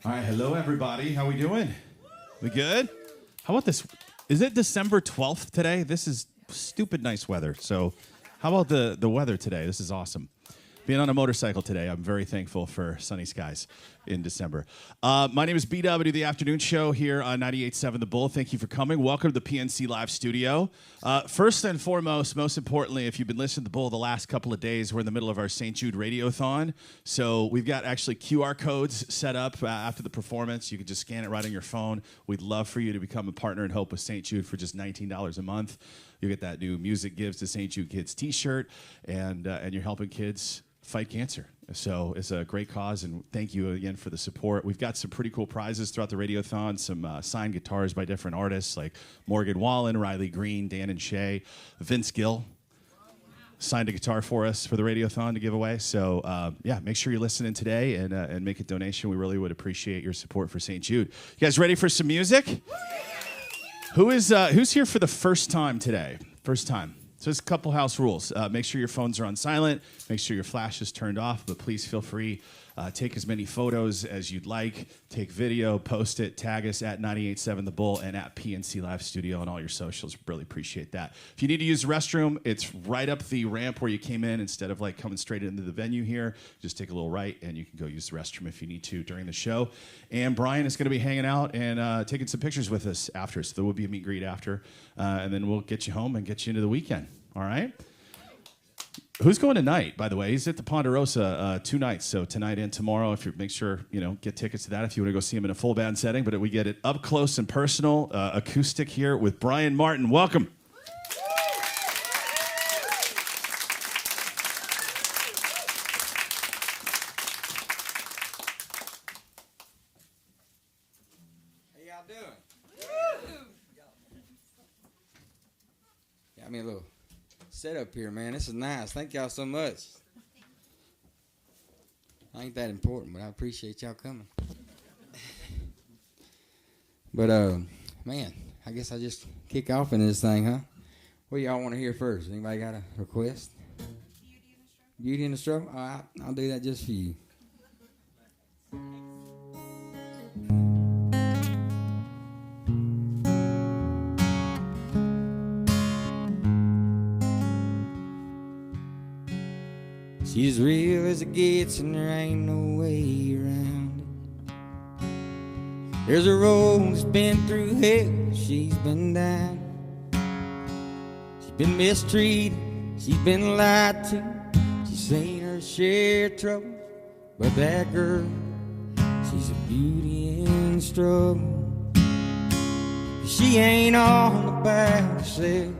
All right, hello everybody. How we doing? We good? How about this? Is it December 12th today? This is stupid nice weather. So how about the weather today? This is awesome. Being on a motorcycle today, I'm very thankful for sunny skies in December. My name is BW, the afternoon show here on 98.7 The Bull. Thank you for coming. Welcome to the PNC Live Studio. First and foremost, most importantly, if you've been listening to The Bull the last couple of days, we're in the middle of our St. Jude Radiothon. So we've got actually QR codes set up after the performance. You can just scan it right on your phone. We'd love for you to become a partner in Hope with St. Jude for just $19 a month. You get that new Music Gives to St. Jude Kids t-shirt, and you're helping kids fight cancer. So it's a great cause, and thank you again for the support. We've got some pretty cool prizes throughout the Radiothon, some signed guitars by different artists like Morgan Wallen, Riley Green, Dan and Shay. Vince Gill signed a guitar for us for the Radiothon to give away. So yeah, make sure you're listening today and make a donation. We really would appreciate your support for St. Jude. You guys ready for some music? Who's here for the first time today? First time. So there's a couple house rules. Make sure your phones are on silent. Make sure your flash is turned off, but please feel free. Take as many photos as you'd like. Take video, post it, tag us at 98.7 The Bull and at PNC Live Studio on all your socials. Really appreciate that. If you need to use the restroom, it's right up the ramp where you came in. Instead of like coming straight into the venue here, just take a little right and you can go use the restroom if you need to during the show. And Bryan is going to be hanging out and taking some pictures with us after. So there will be a meet and greet after. And then we'll get you home and get you into the weekend. All right? Who's going tonight, by the way? He's at the Ponderosa 2 nights, so tonight and tomorrow. If you make sure, get tickets to that if you want to go see him in a full band setting. But we get it up close and personal, acoustic here with Bryan Martin. Welcome. How y'all doing? Got me a little set up here, man. This is nice. Thank y'all so much. Ain't that important, but I appreciate y'all coming. But man, I guess I just kick off into this thing, huh? What do y'all want to hear first? Anybody got a request? Beauty in the Struggle? All right, I'll do that just for you. She's as real as it gets, and there ain't no way around it. There's a road that's been through hell, she's been down. She's been mistreated, she's been lied to. She's seen her share of trouble, but that girl, she's a beauty in the struggle. She ain't all about herself.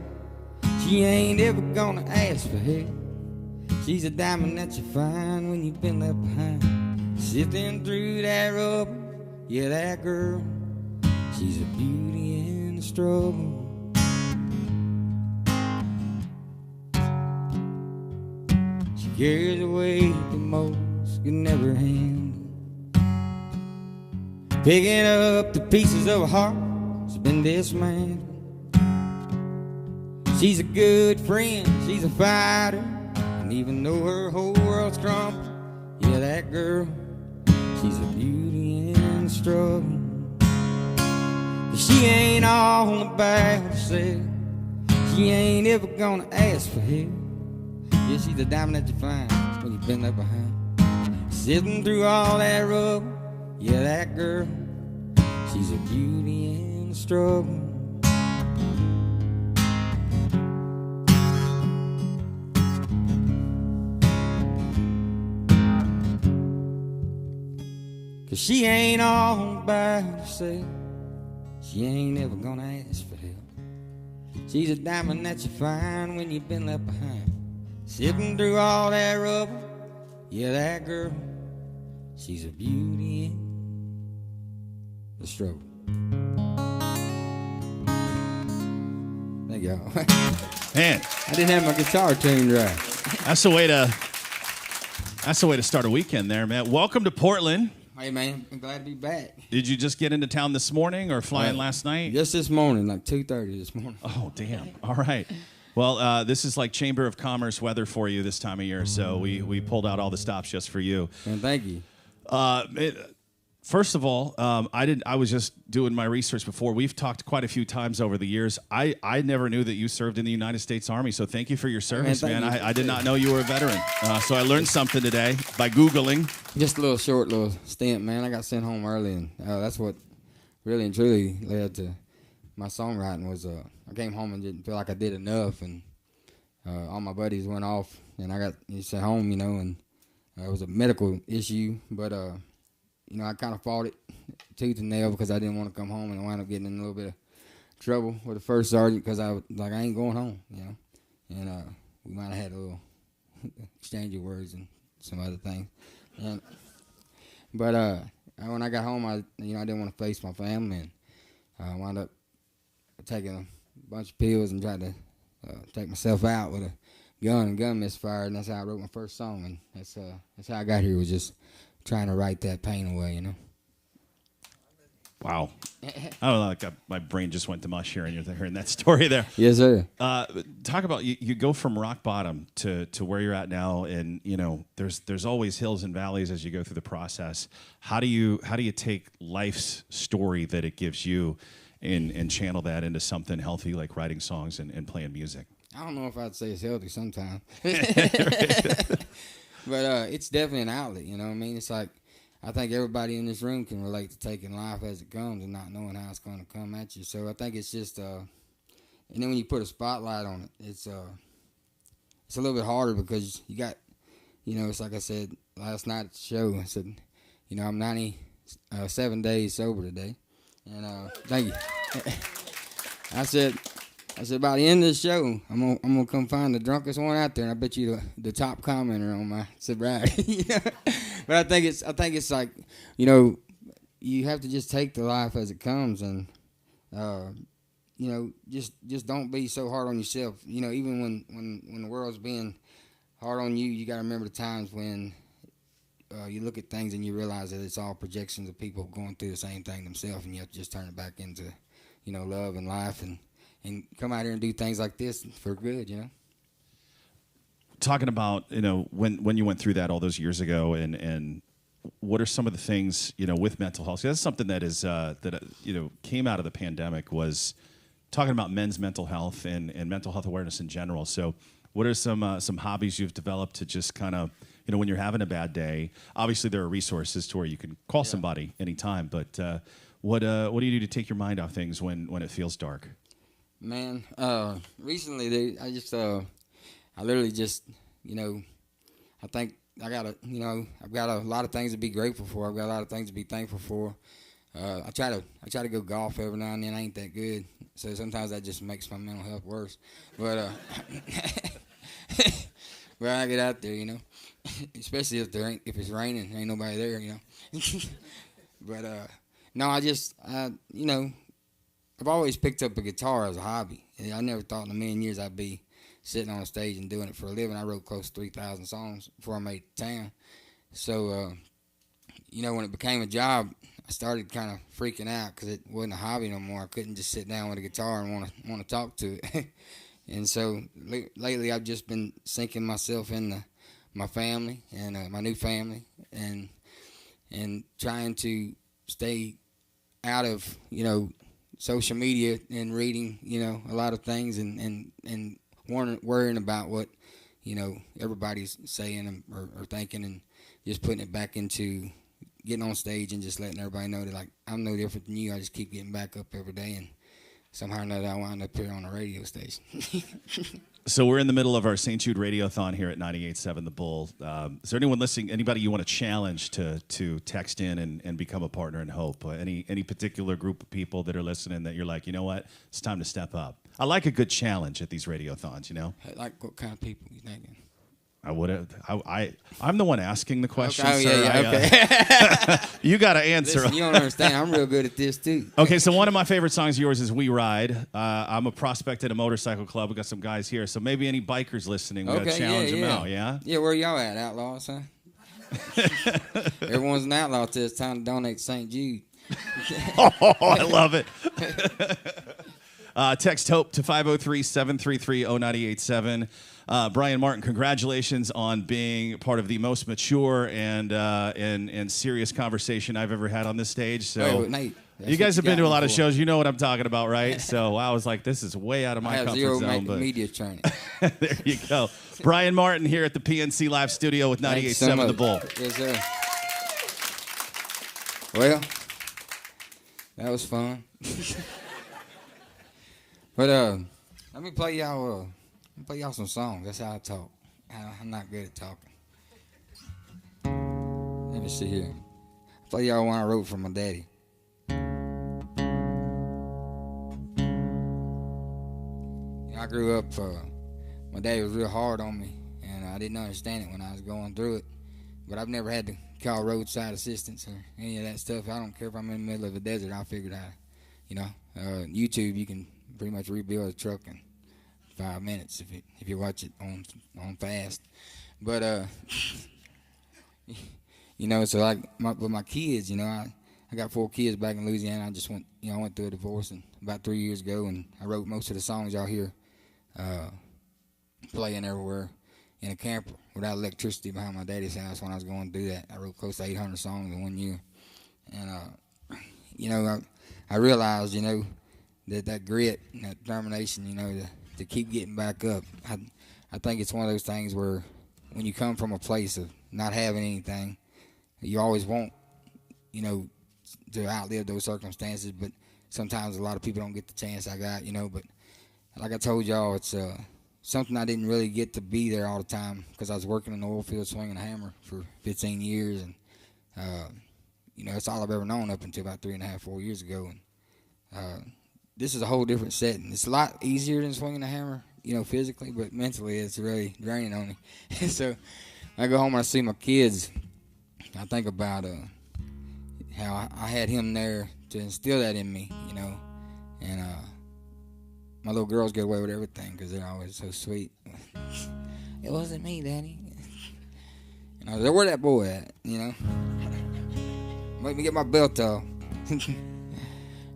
She ain't ever gonna ask for help. She's a diamond that you find when you've been left behind. Sifting through that rubber, yeah, that girl, she's a beauty in the struggle. She carries away the most could never handle. Picking up the pieces of her heart, she's been dismantled. She's a good friend, she's a fighter, and even though her whole world's crumbled, yeah, that girl, she's a beauty in the struggle. She ain't all about herself. She ain't ever gonna ask for help. Yeah, she's the diamond that you find when you've been left behind. Sitting through all that rubble, yeah, that girl, she's a beauty in the struggle. Cause she ain't all about herself. She ain't ever gonna ask for help. She's a diamond that you find when you've been left behind. Sitting through all that rubble, yeah, that girl, she's a beauty in the struggle. Thank y'all. Man, I didn't have my guitar tuned right. that's the way to start a weekend there, man. Welcome to Portland. Hey, man, I'm glad to be back. Did you just get into town this morning or fly in last night? Just this morning, like 2:30 this morning. Oh, damn. All right. Well, this is like Chamber of Commerce weather for you this time of year, so we pulled out all the stops just for you. And thank you. First of all, I was just doing my research before. We've talked quite a few times over the years. I never knew that you served in the United States Army, so thank you for your service, man. I did not know you were a veteran. So I learned something today by Googling. Just a short little stint, man. I got sent home early, and that's what really and truly led to my songwriting was I came home and didn't feel like I did enough, and all my buddies went off, and I got sent home, and it was a medical issue, but I kind of fought it tooth and nail because I didn't want to come home, and I wound up getting in a little bit of trouble with the first sergeant because I was like, I ain't going home, and we might have had a little exchange of words and some other things. But when I got home, I didn't want to face my family, and I wound up taking a bunch of pills and tried to take myself out with a gun, and gun misfired, and that's how I wrote my first song, and that's how I got here, was just trying to write that pain away, Wow. I don't know, like my brain just went to mush hearing that story there. Yes, sir. Talk about you go from rock bottom to where you're at now, and there's always hills and valleys as you go through the process. How do you take life's story that it gives you and channel that into something healthy like writing songs and playing music? I don't know if I'd say it's healthy sometimes. But it's definitely an outlet, you know what I mean? It's like, I think everybody in this room can relate to taking life as it comes and not knowing how it's going to come at you. So I think it's just, and then when you put a spotlight on it, it's a little bit harder because you got, it's like I said last night at the show, I said, I'm 97 days sober today. And thank you. I said, by the end of the show, I'm gonna come find the drunkest one out there, and I bet you the top commenter on my sobriety. But I think it's like, you have to just take the life as it comes, and just don't be so hard on yourself. Even when the world's being hard on you, you got to remember the times when you look at things and you realize that it's all projections of people going through the same thing themselves, and you have to just turn it back into, love and life, and come out here and do things like this for good, Talking about, when you went through that all those years ago, and what are some of the things, with mental health? That's something that is came out of the pandemic, was talking about men's mental health and mental health awareness in general. So what are some hobbies you've developed to just kind of when you're having a bad day, obviously there are resources to where you can call somebody anytime. But what do you do to take your mind off things when it feels dark? Man, recently I literally just, I think I've got a lot of things to be grateful for. I've got a lot of things to be thankful for. I try to go golf every now and then. I ain't that good, so sometimes that just makes my mental health worse. But but I get out there, especially if it's raining, ain't nobody there, But no, I've always picked up a guitar as a hobby. I never thought in a million years I'd be sitting on a stage and doing it for a living. I wrote close to 3,000 songs before I made town. So, when it became a job, I started kind of freaking out because it wasn't a hobby no more. I couldn't just sit down with a guitar and want to talk to it. And so lately I've just been sinking myself into my family and my new family and trying to stay out of, social media and reading, a lot of things and worrying about what, everybody's saying or thinking, and just putting it back into getting on stage and just letting everybody know that, like, I'm no different than you. I just keep getting back up every day, and somehow or another I wound up here on a radio station. So we're in the middle of our St. Jude Radiothon here at 98.7 The Bull. Is there anyone listening, anybody you want to challenge to text in and become a partner in hope? Any particular group of people that are listening that you're like, you know what, it's time to step up? I like a good challenge at these radiothons, Like what kind of people you thinking? I'm the one asking the question, okay. sir. Okay. You got to answer. Listen, you don't understand. I'm real good at this, too. Okay, so one of my favorite songs of yours is We Ride. I'm a prospect at a motorcycle club. We got some guys here. So maybe any bikers listening, we got to challenge them out, yeah? Yeah, where y'all at, outlaws, huh? Everyone's an outlaw till it's time to donate to St. Jude. Oh, I love it. Text HOPE to 503-733-0987. Bryan Martin, congratulations on being part of the most mature and serious conversation I've ever had on this stage. So, Nate, you guys have been to a lot of shows. You know what I'm talking about, right? So I was like, this is way out of my comfort zone. I have zero media training. There you go. Bryan Martin here at the PNC Live Studio with 98.7 The Bull. Yes, sir. Well, that was fun. But let me play y'all some songs. That's how I talk. I'm not good at talking. Let me see here. I'll play y'all one I wrote for my daddy. I grew up, my daddy was real hard on me, and I didn't understand it when I was going through it. But I've never had to call roadside assistance or any of that stuff. I don't care if I'm in the middle of a desert. I'll figure it out. YouTube, you can pretty much rebuild a truck in 5 minutes if you watch it on fast. But so like with my kids, I got 4 kids back in Louisiana. I just went through a divorce about 3 years ago, and I wrote most of the songs y'all hear playing everywhere in a camper without electricity behind my daddy's house when I was going through that. I wrote close to 800 songs in 1 year, and I realized that grit and that determination, to keep getting back up. I think it's one of those things where when you come from a place of not having anything, you always want, to outlive those circumstances, but sometimes a lot of people don't get the chance I got, But like I told y'all, it's something I didn't really get to be there all the time because I was working in the oil field swinging a hammer for 15 years, and it's all I've ever known up until about 3.5, 4 years ago. And this is a whole different setting. It's a lot easier than swinging a hammer, physically, but mentally it's really draining on me. So I go home and I see my kids. I think about how I had him there to instill that in me, and my little girls get away with everything because they're always so sweet. It wasn't me, Daddy. And I was like, where that boy at, Make me get my belt off.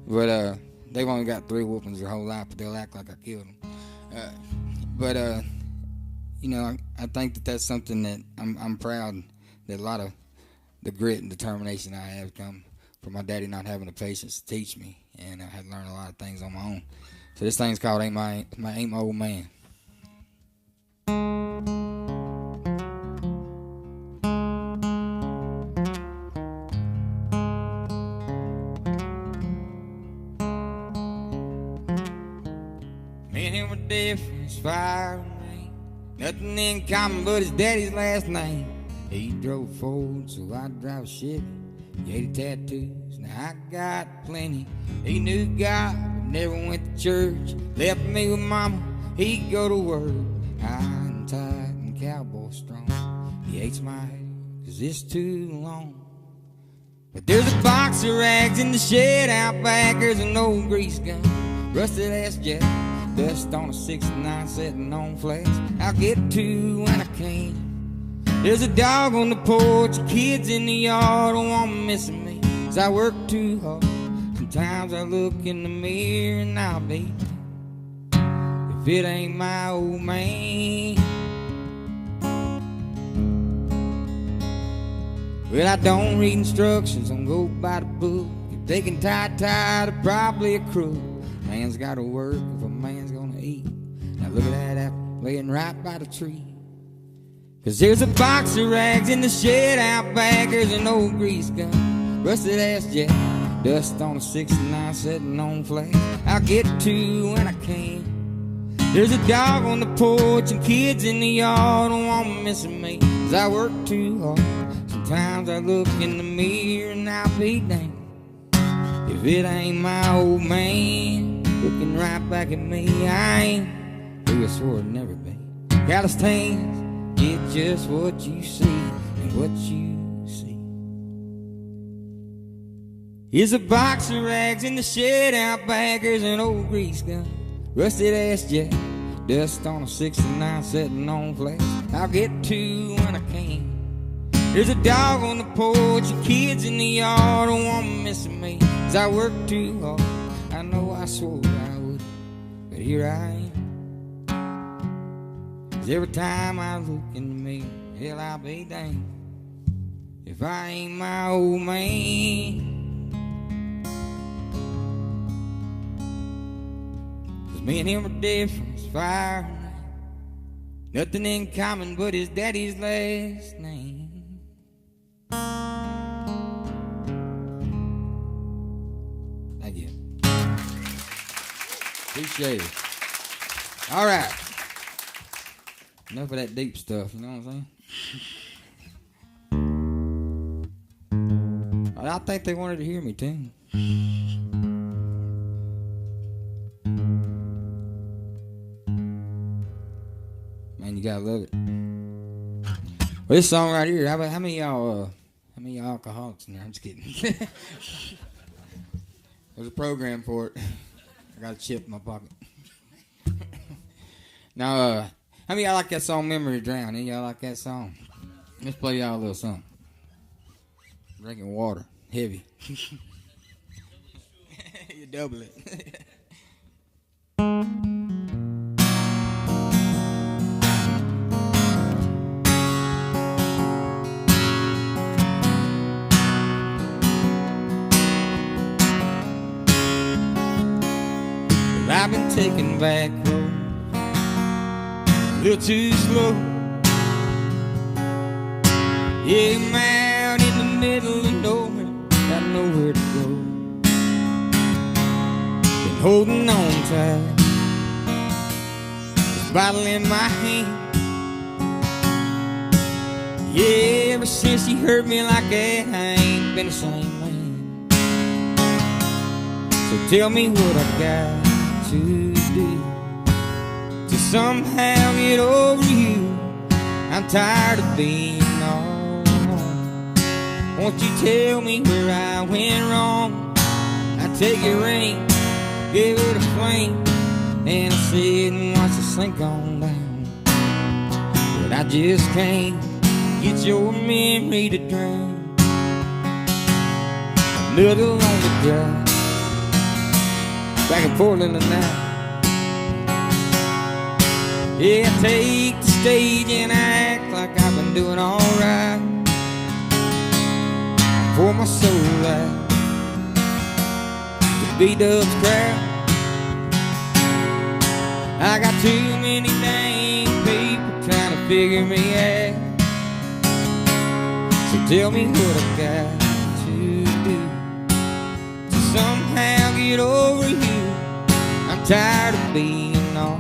But they've only got 3 whoopings their whole life, but they'll act like I killed them. I think that's something that I'm proud that a lot of the grit and determination I have come from my daddy not having the patience to teach me, and I had to learn a lot of things on my own. So this thing's called Ain't My Old Man. Me and him were different as fire and rain. Nothing in common but his daddy's last name. He drove Ford, so I drive a Chevy. He hated tattoos, now I got plenty. He knew God, but never went to church. Left me with mama, he'd go to work. High and tight and cowboy strong. He hates my hair, cause it's too long. But there's a box of rags in the shed out back. There's an old grease gun, rusted ass jack, dust on a 69 sitting on flats. I'll get to when I can. There's a dog on the porch, kids in the yard. Oh, I'm missing me, cause I work too hard. Sometimes I look in the mirror and I'll be if it ain't my old man. Well, I don't read instructions, don't go by the book. If they can tie, they're probably a crook. Man's gotta work if a man's gonna eat. Now look at that apple laying right by the tree. Cause there's a box of rags in the shed out back. There's an old grease gun, rusted ass jack, dust on a 69 sitting on flats. I'll get to when I can. There's a dog on the porch and kids in the yard. Oh, I'm missing me, cause I work too hard. Sometimes I look in the mirror and I'll be damned if it ain't my old man looking right back at me. I ain't who I swore I'd never be. Calloused hands, get just what you see, and what you see is a box of rags in the shed out back. There's an old grease gun, rusted ass jack, dust on a 69 sitting on flats. I'll get to when I can. There's a dog on the porch and kids in the yard. Oh, I'm missing me, cause I work too hard. I know I swore I would, but here I am. Cause every time I look in the mirror, hell, I'll be damned if I ain't my old man. Cause me and him are different as fire and rain. Nothing in common but his daddy's last name. Thank you. Appreciate it. All right. Enough of that deep stuff, you know what I'm saying? I think they wanted to hear me too. Man, you gotta love it. Well, this song right here, how many of y'all alcoholics in there? I'm just kidding. There's a program for it. I got a chip in my pocket. Now, how many of y'all like that song, Memory Drown? Any of y'all like that song? Let's play y'all a little something. Drinking water. Heavy. You double it. I've been taking back roads a little too slow. Yeah, I'm out in the middle of nowhere, got nowhere to go. Been holding on tight, this bottle in my hand. Yeah, ever since she hurt me like that, I ain't been the same man. So tell me what I got to do to somehow get over you. I'm tired of being all alone. Won't you tell me where I went wrong? I take your ring, give it a flame, and I sit and watch it sink on down. But I just can't get your memory to drown. Another lonely drive back in Portland tonight. Yeah, I take the stage and I act like I've been doing alright. I pour my soul out to B-Dub's crowd. I got too many dang people trying to figure me out. So tell me what I got to do to somehow get over you. I'm tired of being all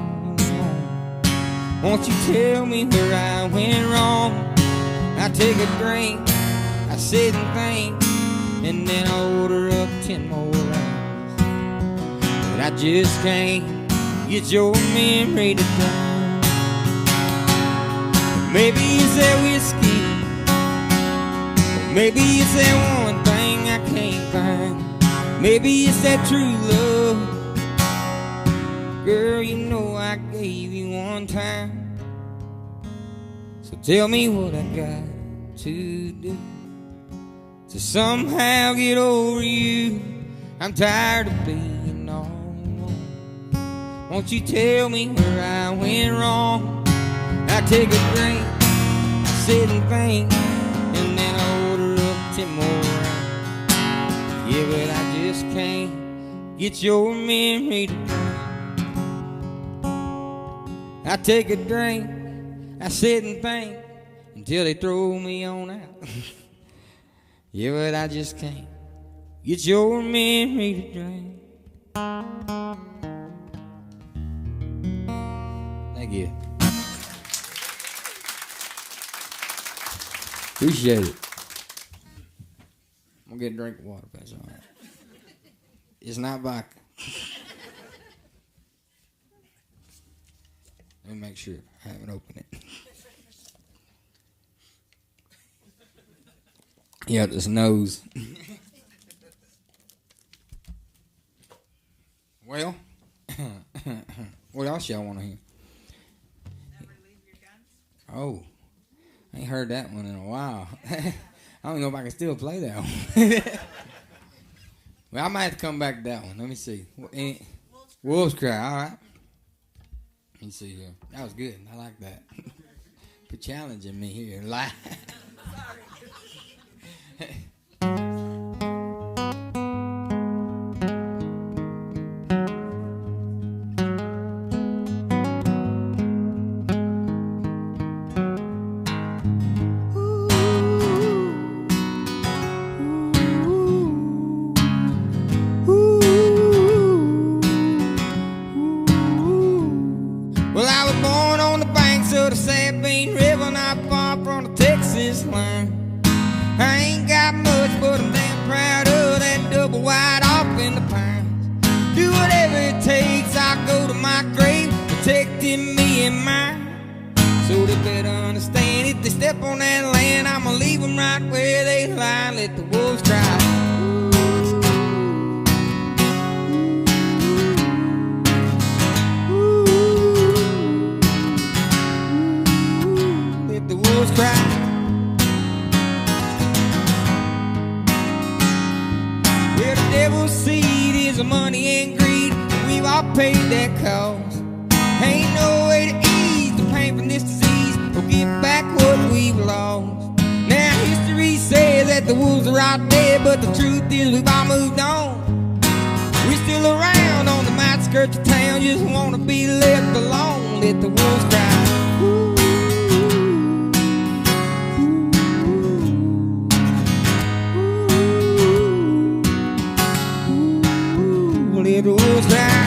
Won't you tell me where I went wrong? I take a drink, I sit and think, and then I order up 10 more rounds. But I just can't get your memory to drown. Maybe it's that whiskey, maybe it's that one thing I can't find. Maybe it's that true love. Girl, you know I gave you one time. So tell me what I got to do to somehow get over you. I'm tired of being all alone. Won't you tell me where I went wrong? I take a drink, I sit and think, and then I order up 10 more rounds. Yeah, but I just can't get your memory to drown. I take a drink, I sit and think, until they throw me on out. Yeah, but I just can't get your memory to drown. Thank you. Appreciate it. I'm gonna get a drink of water, if that's all right. It's not vodka. Let me make sure I haven't opened it. Yeah, this nose. Well, what else y'all want to hear? Never leave your guns. Oh, I ain't heard that one in a while. I don't know if I can still play that one. Well, I might have to come back to that one. Let me see. Wolf's Cry, all right. Let me see here. That was good. I like that. You're challenging me here. Sorry. Well, I was born on the banks of the Sabine River, not far from the Texas line. I ain't got much, but I'm damn proud of that double wide off in the pines. Do whatever it takes, I'll go to my grave, protecting me and mine. So they better understand, if they step on that land, I'ma leave them right where they lie, let the wolves cry. Let the wolves cry. Well, the devil's seed is money and greed, and we've all paid that cost. Ain't no way to ease the pain from this disease or get back what we've lost. Now history says that the wolves are out there, but the truth is we've all moved on. We're still around on the outskirts of town, just wanna be left alone. Let the wolves cry. Let the wolves cry.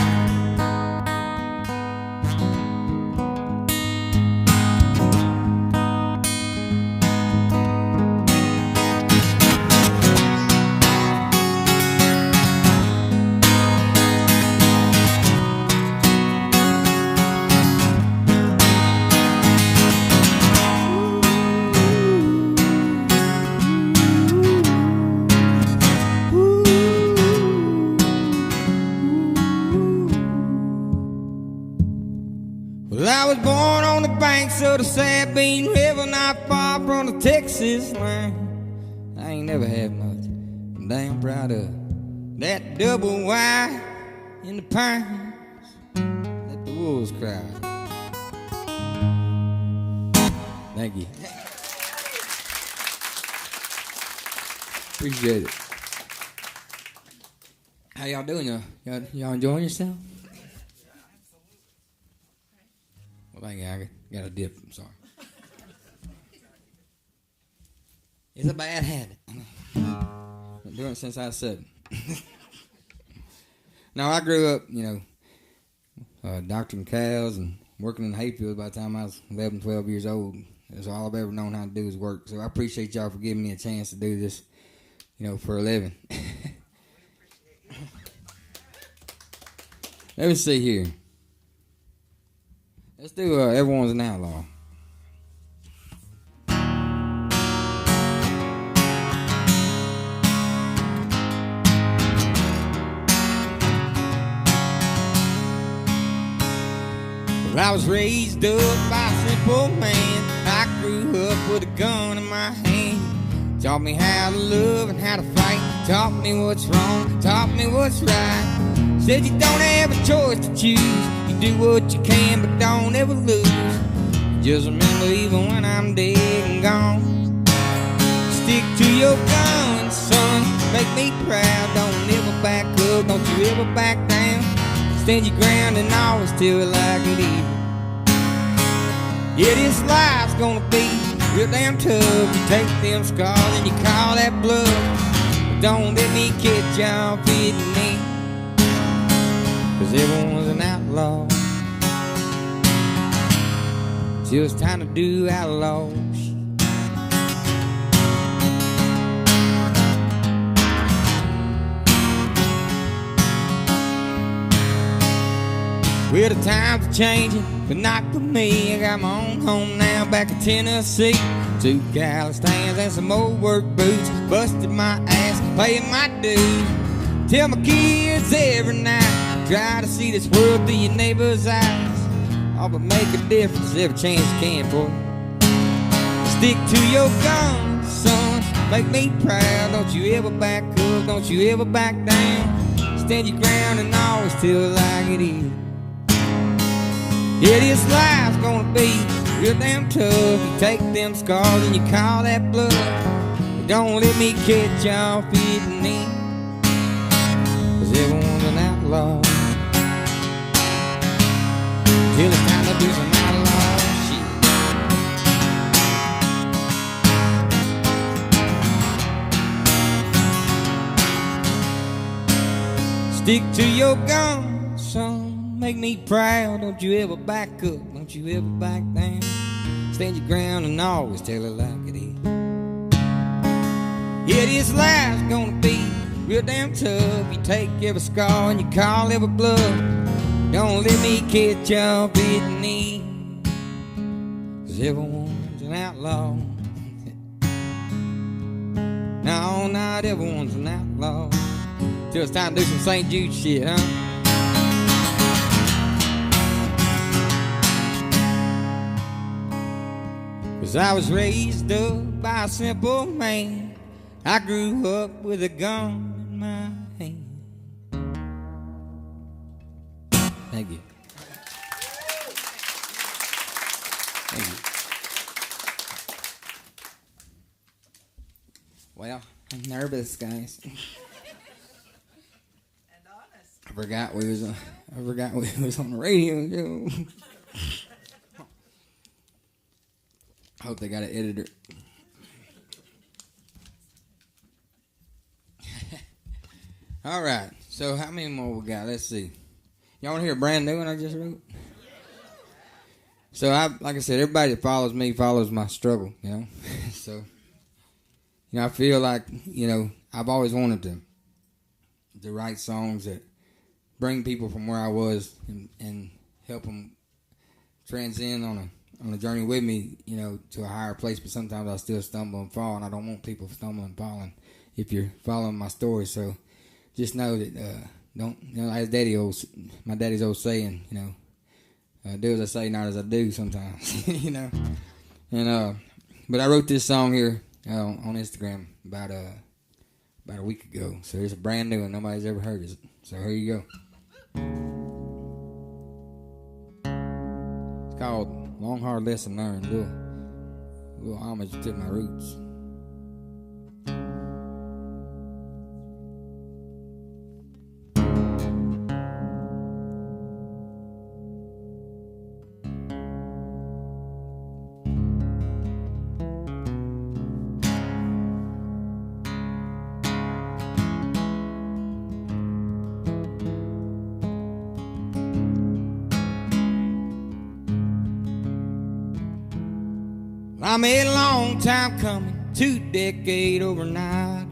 Well, I was born on the banks of the Sabine River, not far from the Texas line. I ain't never had much. I'm damn proud of that double wide in the pines. Let the wolves cry. Thank you. Appreciate it. How y'all doing? Y'all enjoying yourself? Well, thank you. I got a dip. I'm sorry. It's a bad habit. Been doing it since I was 7. Now, I grew up, doctoring cows and working in the hayfield by the time I was 11, 12 years old. That's all I've ever known how to do is work. So I appreciate y'all for giving me a chance to do this, for a living. Let me see here. Let's do Everyone's an Outlaw. Well, I was raised up by a simple man. I grew up with a gun in my hand. Taught me how to love and how to fight. Taught me what's wrong, taught me what's right. Said you don't have a choice to choose. You do what you can, but don't ever lose. Just remember, even when I'm dead and gone, stick to your guns, son. Make me proud. Don't ever back up, don't you ever back down. Stand your ground and always tell it like it is. Yeah, this life's gonna be real damn tough. You take them scars and you call that bluff. But don't let me catch y'all fitting in, 'cause everyone's an outlaw till it's time to do outlaw shit. Well, the times are changing, but not for me. I got my own home now, back in Tennessee. 2 cali stands and some old work boots. Busted my ass, paying my dues. Tell my kids every night, try to see this world through your neighbor's eyes. Oh, but make a difference every chance you can, boy. Stick to your guns, son. Make me proud. Don't you ever back up, don't you ever back down. Stand your ground and always tell it like it is. Yeah, this life's gonna be real damn tough. You take them scars and you call that bluff. But don't let me catch y'all fitting in, 'cause everyone's an outlaw till it's time to do some outlaw shit. Stick to your guns, son. Make me proud. Don't you ever back up, don't you ever back down. Stand your ground and always tell it like it is. Yeah, this life's gonna be real damn tough. You take every scar and you call every bluff. Don't let me catch y'all fitting in, 'cause everyone's an outlaw. No, not everyone's an outlaw till it's time to do some St. Jude shit, huh? 'Cause I was raised up by a simple man. I grew up with a gun in my hand. Thank you. Thank you. Well, I'm nervous, guys. And honest. I forgot we was on the radio. I hope they got an editor. All right. So how many more we got? Let's see. Y'all want to hear a brand new one I just wrote? So like I said, everybody that follows me follows my struggle, So, I feel like, I've always wanted to write songs that bring people from where I was and help them transcend on a journey with me, to a higher place. But sometimes I still stumble and fall, and I don't want people stumbling and falling if you're following my story. So just know that, as my daddy's old saying, do as I say, not as I do sometimes, And, but I wrote this song here on Instagram about a week ago. So it's a brand new one. Nobody's ever heard it. So here you go. It's called Long Hard Lesson Learned. A little homage to my roots. I'm a long time coming, 2 decades overnight.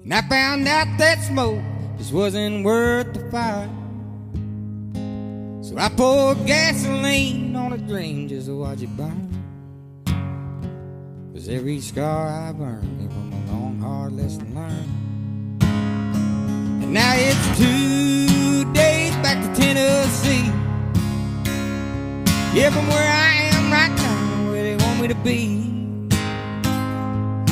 And I found out that smoke just wasn't worth the fight. So I poured gasoline on a dream just to watch it burn. 'Cause every scar I burned came from a long, hard lesson learned. And now it's 2 days back to Tennessee. Yeah, from where I am right now, where they want me to be.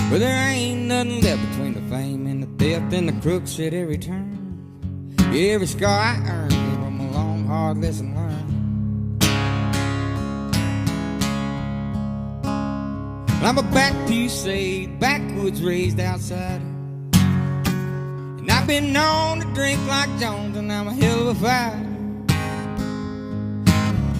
But there ain't nothing left between the fame and the theft and the crooks at every turn. Yeah, every scar I earned came from a long, hard lesson learned. I'm a back-to-saved, backwoods raised outsider. And I've been known to drink like Jones, and I'm a hell of a fighter.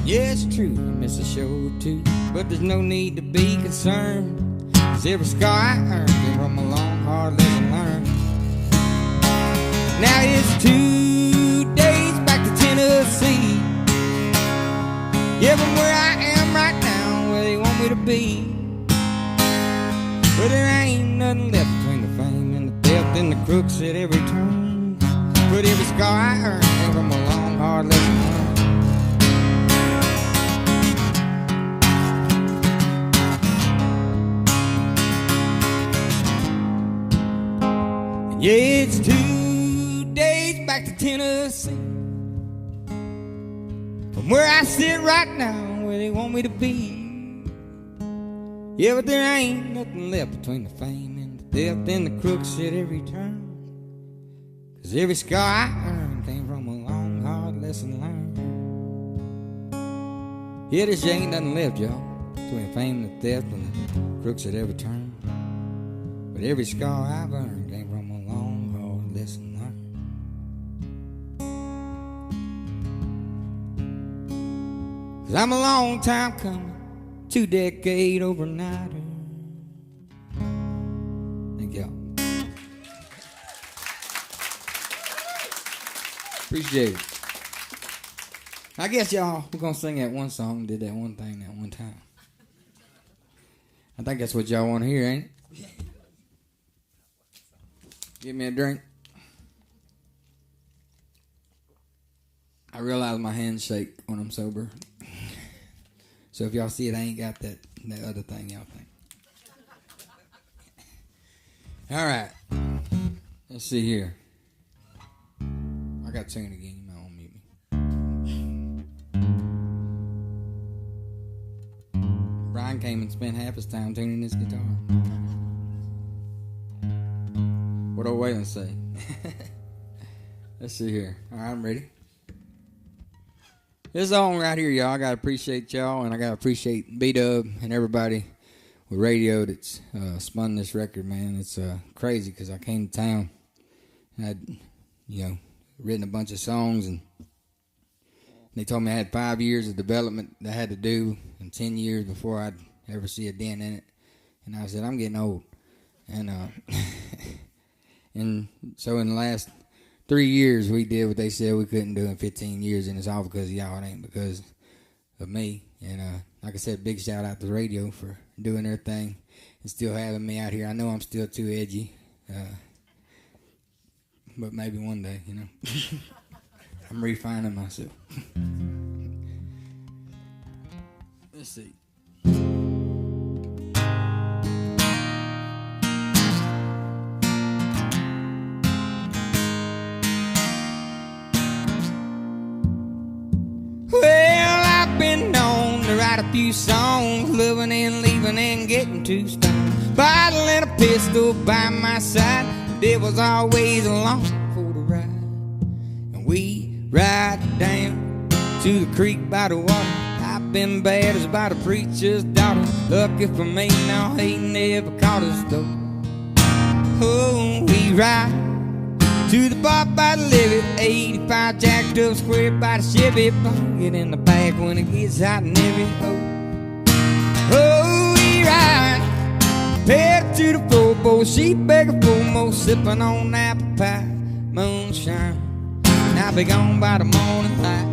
Yeah, it's true, I miss a show or two, but there's no need to be concerned. 'Cause every scar I earned came from a long, hard lesson learned. Now it's 2 days back to Tennessee. Yeah, from where I am right now, where they want me to be. But there ain't nothing left between the fame and the theft and the crooks at every turn. But every scar I earned came from a long, hard lesson learned. Yeah, it's 2 days back to Tennessee. From where I sit right now, where they want me to be. Yeah, but there ain't nothing left between the fame and the theft and the crooks at every turn. 'Cause every scar I earned came from a long, hard lesson learned. Yeah, there ain't nothing left, y'all, between fame and the theft and the crooks at every turn. But every scar I've earned came from a long, hard lesson learned. 'Cause I'm a long time coming, 2 decade overnighter. Thank y'all. Appreciate it. I guess y'all, we're gonna sing that one song, did that one thing that one time. I think that's what y'all want to hear, ain't it? Give me a drink. I realize my hands shake when I'm sober. So if y'all see it, I ain't got that other thing y'all think. All right. Let's see here. I got to sing it again. You might want to mute me. Bryan came and spent half his time tuning his guitar. What old Waylon say? Let's see here. All right, I'm ready. This song right here, y'all, I got to appreciate y'all, and I got to appreciate B-Dub and everybody with radio that's spun this record, man. It's crazy because I came to town and I'd, written a bunch of songs, and they told me I had 5 years of development that I had to do and 10 years before I'd ever see a dent in it. And I said, I'm getting old. And and so in the last 3 years, we did what they said we couldn't do in 15 years, and it's all because of y'all. It ain't because of me. And like I said, big shout out to the radio for doing their thing and still having me out here. I know I'm still too edgy, but maybe one day, I'm refining myself. Let's see. A few songs, living and leaving and getting too stoned. Bottle and a pistol by my side. The devil's always along for the ride. And we ride down to the creek by the water. I've been bad as by the preacher's daughter. Lucky for me, no, he never caught us though. Oh, we ride to the bar by the levee, 85 jacked up square by the Chevy. Get in the back when it gets hot and heavy. Oh, we ride, head to the four-bowl, sheep beggar foremost, sipping on apple pie, moonshine. And I'll be gone by the morning light.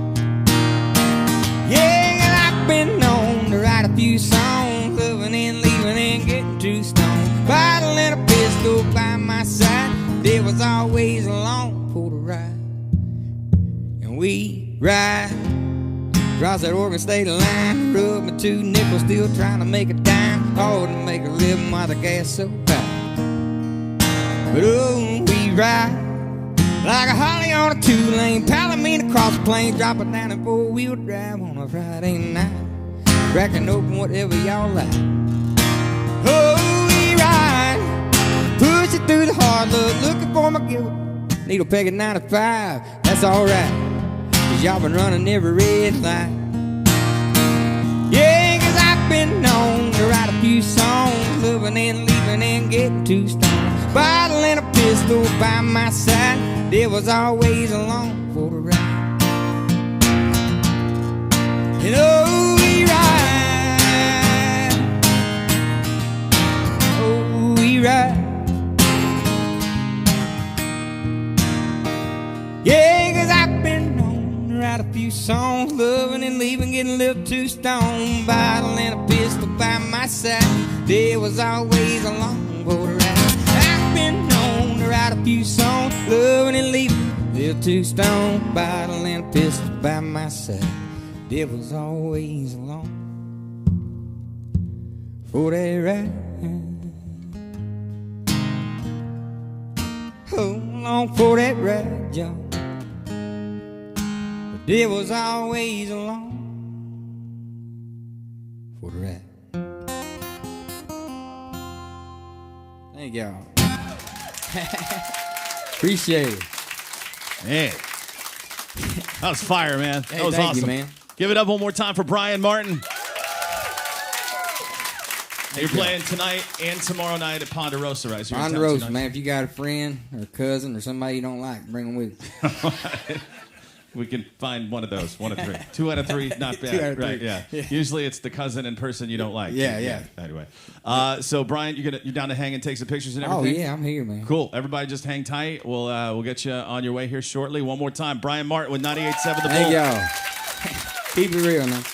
Yeah, and I've been known to write a few songs. always along for the ride. And we ride across that Oregon state line. Rub my 2 nickels, still trying to make a dime. Hard to make a living while the gas so high. But oh, we ride like a Holly on a 2-lane, Palomino across the plains, drop it down in 4-wheel drive on a Friday night, cracking open whatever y'all like. Oh, we ride, push it through the hard look, looking for my guilt. Needle peg at 95, that's alright, 'cause y'all been running every red light. Yeah, 'cause I've been known to write a few songs, living and leaving and getting too stoned. Bottle and a pistol by my side, there was always along for the ride. And oh, we ride, oh, we ride. Yeah, 'cause I've been known to write a few songs, loving and leaving, getting a little too stoned. Bottle and a pistol by my side, there was always along for the ride. I've been known to write a few songs, loving and leaving, little too stoned. Bottle and a pistol by my side, there was always along for that ride. Oh, along for that ride, y'all. There was always along for the ride. Thank y'all. Appreciate it. Man, that was fire, man. Hey, that was thank awesome. you, man. Give it up one more time for Bryan Martin. You're playing tonight and tomorrow night at Ponderosa, right? So you're in town Ponderosa, 2 nights. man. If you got a friend or a cousin or somebody you don't like, bring them with you. We can find one of those, 1 of 3. 2 out of 3, not bad. 2 out of 3. Right, yeah. Usually it's the cousin and person you don't like. Yeah. Anyway, so Bryan, you're down to hang and take some pictures and Oh, everything? yeah, I'm here, man. Cool. Everybody just hang tight. We'll get you on your way here shortly. One more time, Bryan Martin with 98.7 The Bull. Thank y'all. Keep it real, man.